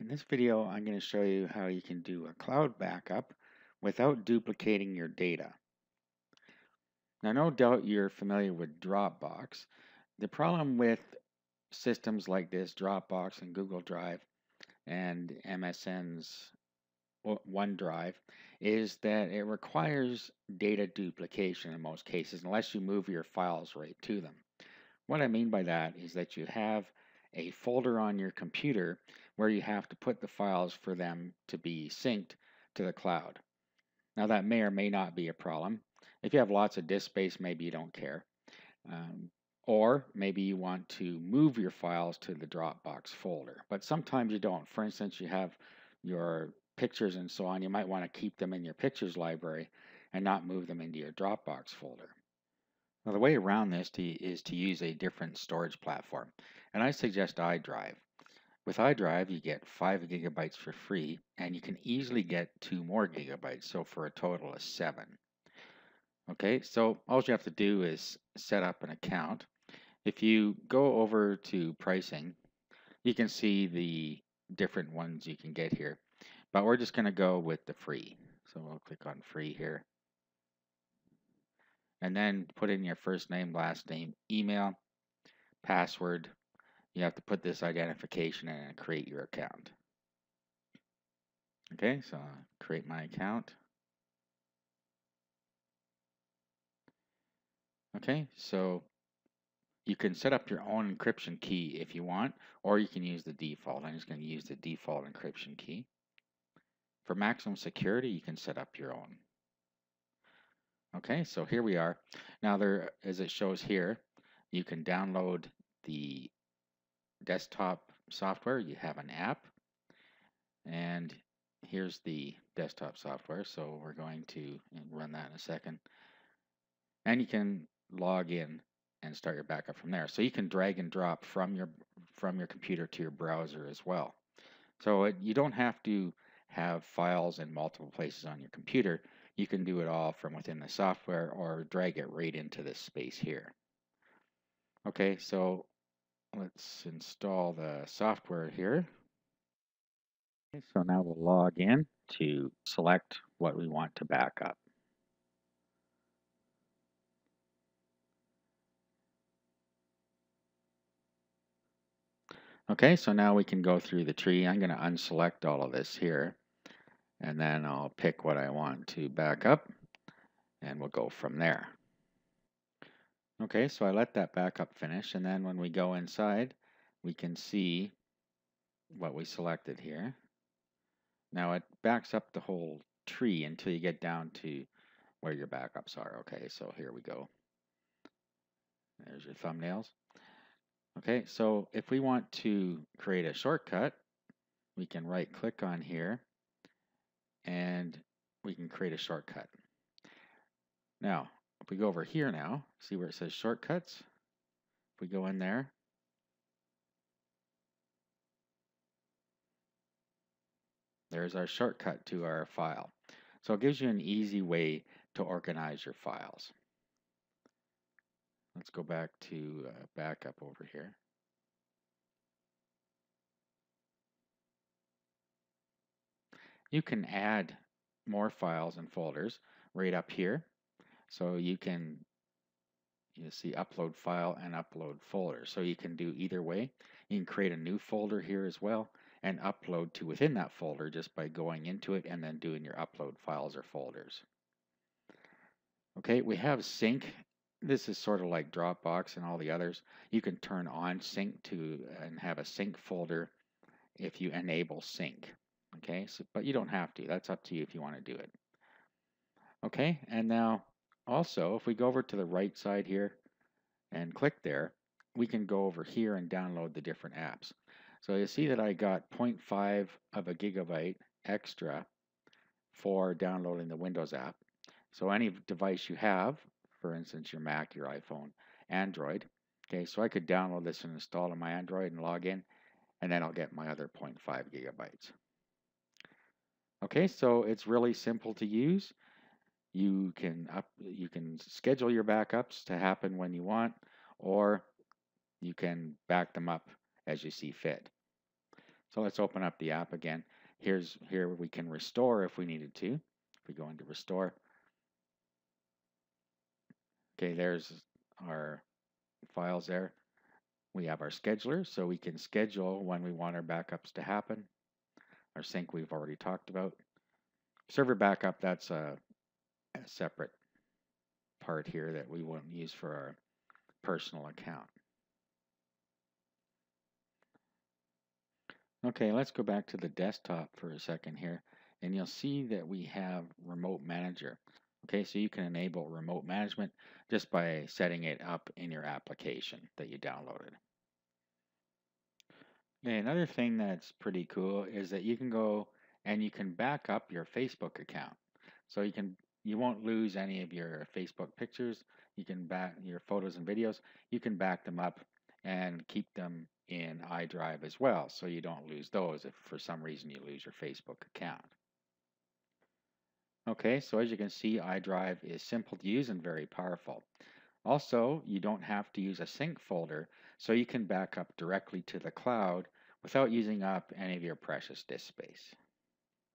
this video, I'm going to show you how you can do a cloud backup without duplicating your data. Now, no doubt you're familiar with Dropbox. The problem with systems like this, Dropbox and Google Drive and MSN's OneDrive, is that it requires data duplication in most cases, unless you move your files right to them. What I mean by that is that you have a folder on your computer where you have to put the files for them to be synced to the cloud. Now, that may or may not be a problem. If you have lots of disk space, maybe you don't care. Or maybe you want to move your files to the Dropbox folder, but sometimes you don't. For instance, you have your pictures and so on. You might want to keep them in your pictures library and not move them into your Dropbox folder. Now, the way around this is to use a different storage platform, and I suggest iDrive. With iDrive, you get 5 gigabytes for free, and you can easily get 2 more gigabytes, so for a total of 7. Okay, so all you have to do is set up an account. If you go over to pricing, you can see the different ones you can get here, but we're just going to go with the free. So we'll click on free here. And then put in your first name, last name, email, password. You have to put this identification in and create your account. Okay, so I'll create my account. Okay, so you can set up your own encryption key if you want, or you can use the default. I'm just going to use the default encryption key. For maximum security, you can set up your own. Okay, so here we are. Now there, as it shows here, you can download the desktop software. You have an app, and here's the desktop software. So we're going to run that in a second. And you can log in and start your backup from there. So you can drag and drop from your computer to your browser as well. So you don't have to have files in multiple places on your computer. You can do it all from within the software or drag it right into this space here. Okay, so let's install the software here. Okay, so now we'll log in to select what we want to back up. Okay, so now we can go through the tree. I'm going to unselect all of this here, and then I'll pick what I want to back up, and we'll go from there. Okay, so I let that backup finish, and then when we go inside, we can see what we selected here. Now it backs up the whole tree until you get down to where your backups are. Okay, so here we go. There's your thumbnails. Okay, so if we want to create a shortcut, we can right click on here and we can create a shortcut. Now, if we go over here now, see where it says shortcuts? If we go in there, there's our shortcut to our file. So it gives you an easy way to organize your files. Let's go back to backup over here. You can add more files and folders right up here. So you can see upload file and upload folder. So you can do either way. You can create a new folder here as well and upload to within that folder just by going into it and then doing your upload files or folders. Okay, we have sync. This is sort of like Dropbox and all the others. You can turn on sync to and have a sync folder if you enable sync. Okay, so, but you don't have to. That's up to you if you want to do it. Okay, and now also if we go over to the right side here and click there, we can go over here and download the different apps. So you see that I got 0.5 of a gigabyte extra for downloading the Windows app. So any device you have, for instance your Mac, your iPhone, Android, okay, so I could download this and install it on my Android and log in, and then I'll get my other 0.5 gigabytes. Okay, so it's really simple to use. You can schedule your backups to happen when you want, or you can back them up as you see fit. So let's open up the app again. Here we can restore if we needed to. If we go into restore, okay, there's our files there. We have our scheduler, so we can schedule when we want our backups to happen. Our sync we've already talked about. Server backup, that's a separate part here that we won't use for our personal account. Okay, let's go back to the desktop for a second here, and you'll see that we have Remote Manager. Okay, so you can enable remote management just by setting it up in your application that you downloaded. Okay, another thing that's pretty cool is that you can go and you can back up your Facebook account. So you won't lose any of your Facebook pictures. You can back your photos and videos. You can back them up and keep them in iDrive as well, so you don't lose those if for some reason you lose your Facebook account. Okay, so as you can see, iDrive is simple to use and very powerful. Also, you don't have to use a sync folder, so you can back up directly to the cloud without using up any of your precious disk space.